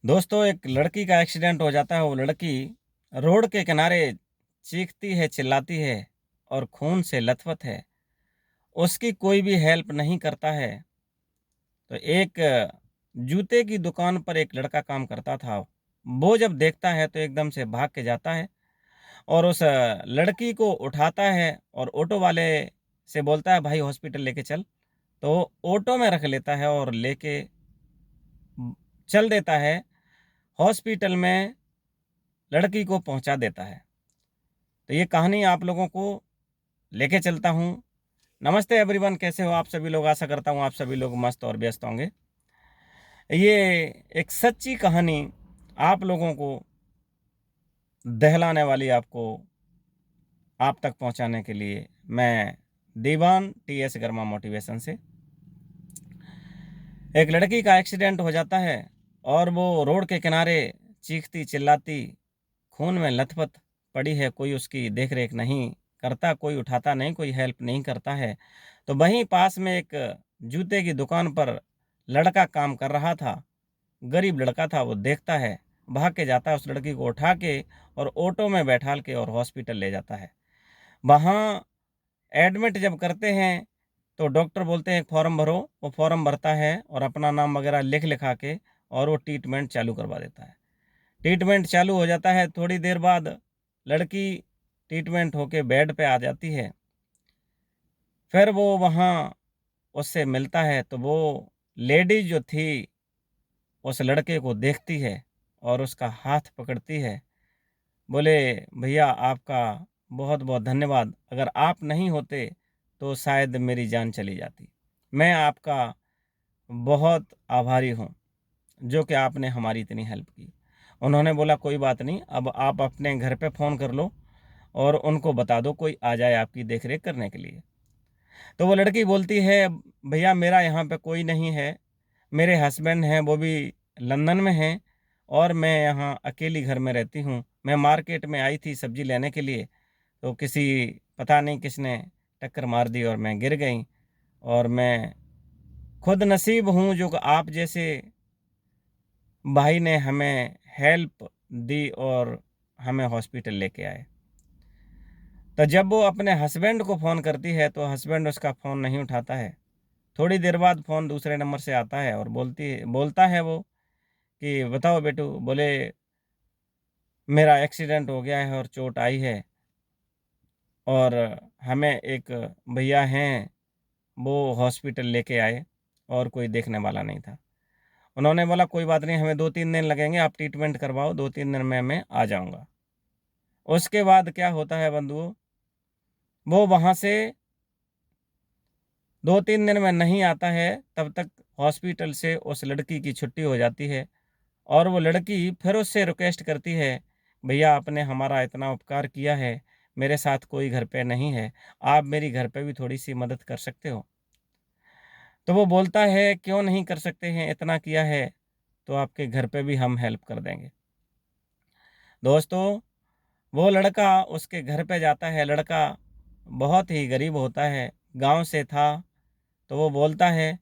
दोस्तों, एक लड़की का एक्सीडेंट हो जाता है। वो लड़की रोड के किनारे चीखती है, चिल्लाती है और खून से लथपथ है। उसकी कोई भी हेल्प नहीं करता है। तो एक जूते की दुकान पर एक लड़का काम करता था। वो जब देखता है तो एकदम से भाग के जाता है और उस लड़की को उठाता है और ऑटो वाले से बोलता है, भाई हॉस्पिटल लेके चल। तो वो ऑटो में रख लेता है और लेके चल देता है। हॉस्पिटल में लड़की को पहुंचा देता है। तो ये कहानी आप लोगों को लेके चलता हूँ। नमस्ते एवरीवन, कैसे हो आप सभी लोग? आशा करता हूँ आप सभी लोग मस्त और व्यस्त होंगे। ये एक सच्ची कहानी आप लोगों को दहलाने वाली, आपको आप तक पहुंचाने के लिए मैं दीवान टीएस गर्मा मोटिवेशन से। एक लड़की का एक्सीडेंट हो जाता है और वो रोड के किनारे चीखती चिल्लाती खून में लथपथ पड़ी है। कोई उसकी देख रेख नहीं करता, कोई उठाता नहीं, कोई हेल्प नहीं करता है। तो वहीं पास में एक जूते की दुकान पर लड़का काम कर रहा था। गरीब लड़का था। वो देखता है, भाग के जाता है, उस लड़की को उठा के और ऑटो में बैठाल के और हॉस्पिटल ले जाता है। वहाँ एडमिट जब करते हैं तो डॉक्टर बोलते हैं एक फॉर्म भरो। वो फॉर्म भरता है और अपना नाम वगैरह लिख लिखा के और वो ट्रीटमेंट चालू करवा देता है। ट्रीटमेंट चालू हो जाता है। थोड़ी देर बाद लड़की ट्रीटमेंट होके बेड पे आ जाती है। फिर वो वहाँ उससे मिलता है तो वो लेडी जो थी उस लड़के को देखती है और उसका हाथ पकड़ती है। बोले, भैया आपका बहुत बहुत धन्यवाद। अगर आप नहीं होते तो शायद मेरी जान चली जाती। मैं आपका बहुत आभारी हूँ जो कि आपने हमारी इतनी हेल्प की। उन्होंने बोला, कोई बात नहीं, अब आप अपने घर पे फ़ोन कर लो और उनको बता दो कोई आ जाए आपकी देख रेख करने के लिए। तो वो लड़की बोलती है, भैया मेरा यहाँ पे कोई नहीं है। मेरे हस्बैंड हैं, वो भी लंदन में हैं और मैं यहाँ अकेली घर में रहती हूँ। मैं मार्केट में आई थी सब्जी लेने के लिए, तो किसी पता नहीं किसने टक्कर मार दी और मैं गिर गई। और मैं खुद नसीब हूँ जो कि आप जैसे भाई ने हमें हेल्प दी और हमें हॉस्पिटल लेके आए। तो जब वो अपने हस्बैंड को फ़ोन करती है तो हस्बैंड उसका फ़ोन नहीं उठाता है। थोड़ी देर बाद फ़ोन दूसरे नंबर से आता है और बोलता है वो कि बताओ बेटू। बोले, मेरा एक्सीडेंट हो गया है और चोट आई है और हमें एक भैया हैं, वो हॉस्पिटल लेके आए और कोई देखने वाला नहीं था। उन्होंने बोला, कोई बात नहीं, हमें 2-3 दिन लगेंगे, आप ट्रीटमेंट करवाओ, 2-3 दिन में मैं आ जाऊँगा। उसके बाद क्या होता है बंधुओं, वो वहाँ से 2-3 दिन में नहीं आता है। तब तक हॉस्पिटल से उस लड़की की छुट्टी हो जाती है और वो लड़की फिर उससे रिक्वेस्ट करती है, भैया आपने हमारा इतना उपकार किया है, मेरे साथ कोई घर पे नहीं है, आप मेरी घर पे भी थोड़ी सी मदद कर सकते हो? तो वो बोलता है, क्यों नहीं कर सकते हैं, इतना किया है तो आपके घर पे भी हम हेल्प कर देंगे। दोस्तों, वो लड़का उसके घर पे जाता है। लड़का बहुत ही गरीब होता है, गांव से था। तो वो बोलता है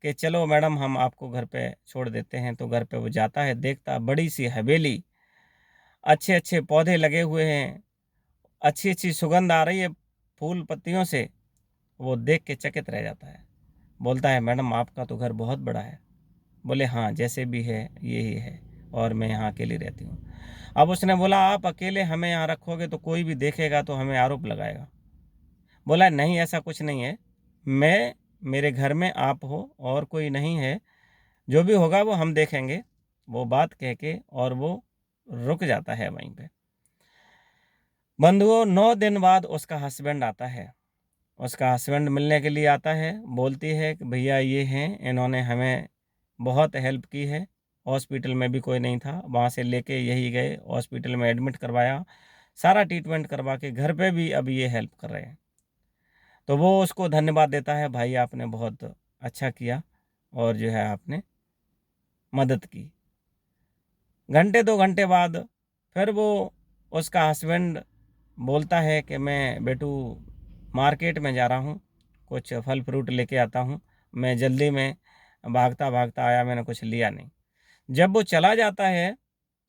कि चलो मैडम, हम आपको घर पे छोड़ देते हैं। तो घर पे वो जाता है, देखता बड़ी सी हवेली, अच्छे अच्छे पौधे लगे हुए हैं, अच्छी अच्छी सुगंध आ रही है फूल पत्तियों से। वो देख के चकित रह जाता है। बोलता है, मैडम आपका तो घर बहुत बड़ा है। बोले, हाँ जैसे भी है यही है और मैं यहाँ अकेली रहती हूँ। अब उसने बोला, आप अकेले हमें यहाँ रखोगे तो कोई भी देखेगा तो हमें आरोप लगाएगा। बोला, नहीं ऐसा कुछ नहीं है, मैं मेरे घर में आप हो और कोई नहीं है, जो भी होगा वो हम देखेंगे। वो बात कह के और वो रुक जाता है वहीं पे। बंधुओं, 9 दिन बाद उसका हस्बैंड आता है। उसका हस्बैंड मिलने के लिए आता है। बोलती है कि भैया ये हैं, इन्होंने हमें बहुत हेल्प की है। हॉस्पिटल में भी कोई नहीं था, वहाँ से लेके यही गए, हॉस्पिटल में एडमिट करवाया, सारा ट्रीटमेंट करवा के घर पे भी अब ये हेल्प कर रहे हैं। तो वो उसको धन्यवाद देता है, भाई आपने बहुत अच्छा किया और जो है आपने मदद की। घंटे 2 घंटे बाद फिर वो उसका हस्बैंड बोलता है कि मैं बेटू मार्केट में जा रहा हूँ, कुछ फल फ्रूट लेके आता हूँ। मैं जल्दी में भागता भागता आया, मैंने कुछ लिया नहीं। जब वो चला जाता है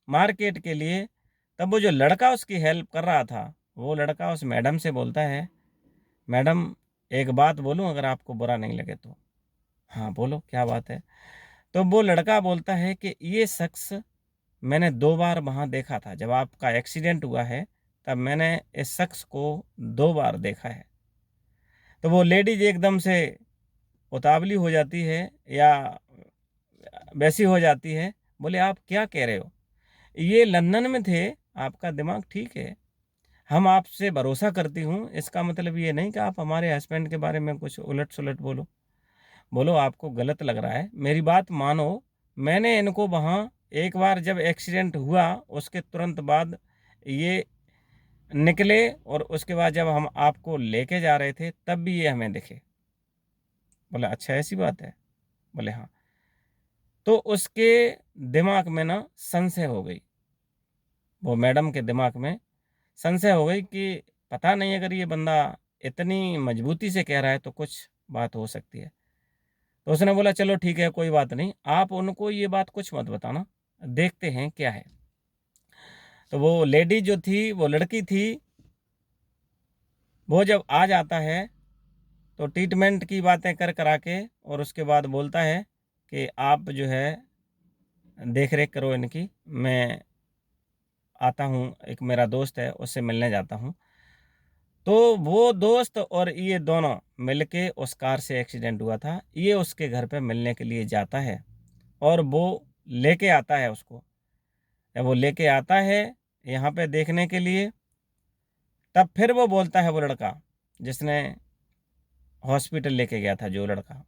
मार्केट के लिए, तब वो जो लड़का उसकी हेल्प कर रहा था, वो लड़का उस मैडम से बोलता है, मैडम एक बात बोलूं अगर आपको बुरा नहीं लगे तो। हाँ बोलो क्या बात है। तो वो लड़का बोलता है कि ये शख्स मैंने 2 बार वहाँ देखा था, जब आपका एक्सीडेंट हुआ है तब मैंने इस शख्स को 2 बार देखा है। तो वो लेडीज एकदम से उतावली हो जाती है या वैसी हो जाती है, बोले आप क्या कह रहे हो, ये लंदन में थे, आपका दिमाग ठीक है, हम आपसे भरोसा करती हूँ, इसका मतलब ये नहीं कि आप हमारे हस्बैंड के बारे में कुछ उलट सुलट बोलो। बोलो आपको गलत लग रहा है, मेरी बात मानो, मैंने इनको वहाँ एक बार जब एक्सीडेंट हुआ उसके तुरंत बाद ये निकले, और उसके बाद जब हम आपको लेके जा रहे थे तब भी ये हमें दिखे। बोला अच्छा ऐसी बात है। बोले हाँ। तो उसके दिमाग में ना संशय हो गई, वो मैडम के दिमाग में संशय हो गई कि पता नहीं अगर ये बंदा इतनी मजबूती से कह रहा है तो कुछ बात हो सकती है। तो उसने बोला चलो ठीक है कोई बात नहीं, आप उनको ये बात कुछ मत बताना, देखते हैं क्या है। तो वो लेडी जो थी, वो लड़की थी, वो जब आ जाता है तो ट्रीटमेंट की बातें कर करा के और उसके बाद बोलता है कि आप जो है देख रेख करो इनकी, मैं आता हूँ, एक मेरा दोस्त है उससे मिलने जाता हूँ। तो वो दोस्त और ये दोनों मिलके उस कार से एक्सीडेंट हुआ था, ये उसके घर पे मिलने के लिए जाता है और वो लेके आता है उसको। जब वो लेके आता है यहाँ पे देखने के लिए, तब फिर वो बोलता है, वो लड़का जिसने हॉस्पिटल लेके गया था, जो लड़का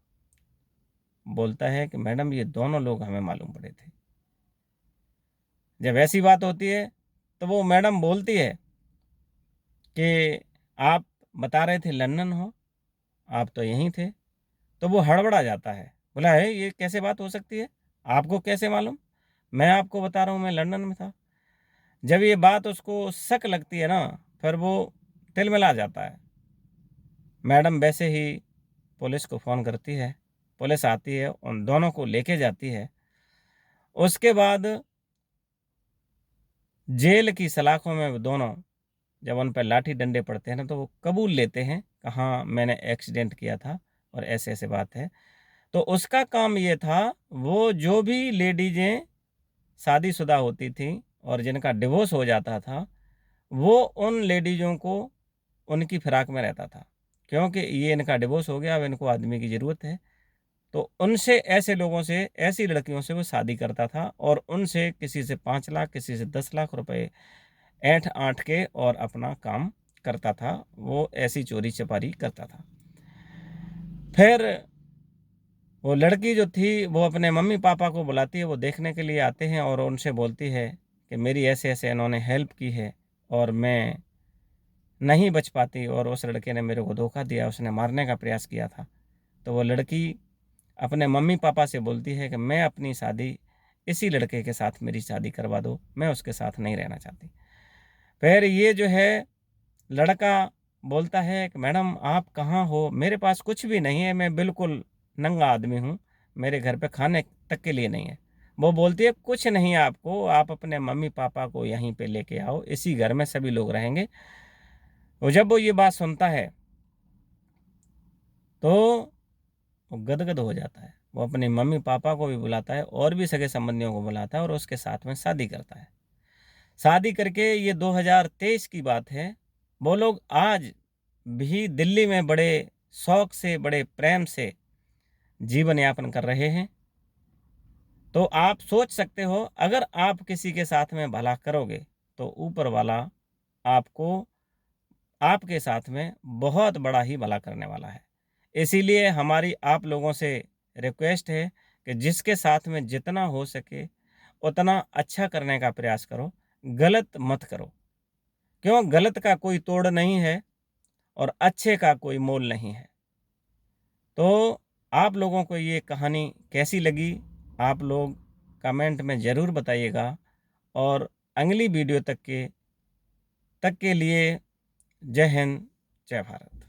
बोलता है कि मैडम ये दोनों लोग हमें मालूम पड़े थे। जब ऐसी बात होती है तो वो मैडम बोलती है कि आप बता रहे थे लंदन हो, आप तो यहीं थे। तो वो हड़बड़ा जाता है, बोला है ये कैसे बात हो सकती है, आपको कैसे मालूम, मैं आपको बता रहा हूँ मैं लंदन में था। जब ये बात उसको शक लगती है ना, फिर वो तिलमिला जाता है। मैडम वैसे ही पुलिस को फ़ोन करती है, पुलिस आती है, उन दोनों को लेके जाती है। उसके बाद जेल की सलाखों में वो दोनों जब उन पर लाठी डंडे पड़ते हैं ना, तो वो कबूल लेते हैं कि हाँ मैंने एक्सीडेंट किया था और ऐसे ऐसे बात है। तो उसका काम ये था, वो जो भी लेडीजें शादीशुदा होती थी और जिनका डिवोर्स हो जाता था, वो उन लेडीज़ों को उनकी फिराक में रहता था, क्योंकि ये इनका डिवोर्स हो गया, अब इनको आदमी की ज़रूरत है। तो उनसे, ऐसे लोगों से, ऐसी लड़कियों से वो शादी करता था और उनसे किसी से 5 लाख, किसी से 10 लाख रुपए ऐंठ आंठ के और अपना काम करता था। वो ऐसी चोरी चपारी करता था। फिर वो लड़की जो थी वो अपने मम्मी पापा को बुलाती है, वो देखने के लिए आते हैं और उनसे बोलती है कि मेरी ऐसे ऐसे इन्होंने हेल्प की है और मैं नहीं बच पाती, और उस लड़के ने मेरे को धोखा दिया, उसने मारने का प्रयास किया था। तो वो लड़की अपने मम्मी पापा से बोलती है कि मैं अपनी शादी इसी लड़के के साथ, मेरी शादी करवा दो, मैं उसके साथ नहीं रहना चाहती। फिर ये जो है लड़का बोलता है कि मैडम आप कहाँ हो, मेरे पास कुछ भी नहीं है, मैं बिल्कुल नंगा आदमी हूँ, मेरे घर पे खाने तक के लिए नहीं है। वो बोलती है कुछ नहीं आपको, आप अपने मम्मी पापा को यहीं पे लेके आओ, इसी घर में सभी लोग रहेंगे। और जब वो ये बात सुनता है तो वो गदगद हो जाता है। वो अपने मम्मी पापा को भी बुलाता है और भी सगे संबंधियों को बुलाता है और उसके साथ में शादी करता है। शादी करके, ये 2023 की बात है, वो लोग आज भी दिल्ली में बड़े शौक से, बड़े प्रेम से जीवन यापन कर रहे हैं। तो आप सोच सकते हो, अगर आप किसी के साथ में भला करोगे तो ऊपर वाला आपको, आपके साथ में बहुत बड़ा ही भला करने वाला है। इसीलिए हमारी आप लोगों से रिक्वेस्ट है कि जिसके साथ में जितना हो सके उतना अच्छा करने का प्रयास करो, गलत मत करो। क्यों, गलत का कोई तोड़ नहीं है और अच्छे का कोई मोल नहीं है। तो आप लोगों को ये कहानी कैसी लगी, आप लोग कमेंट में ज़रूर बताइएगा, और अगली वीडियो तक के लिए जय हिंद, जय भारत।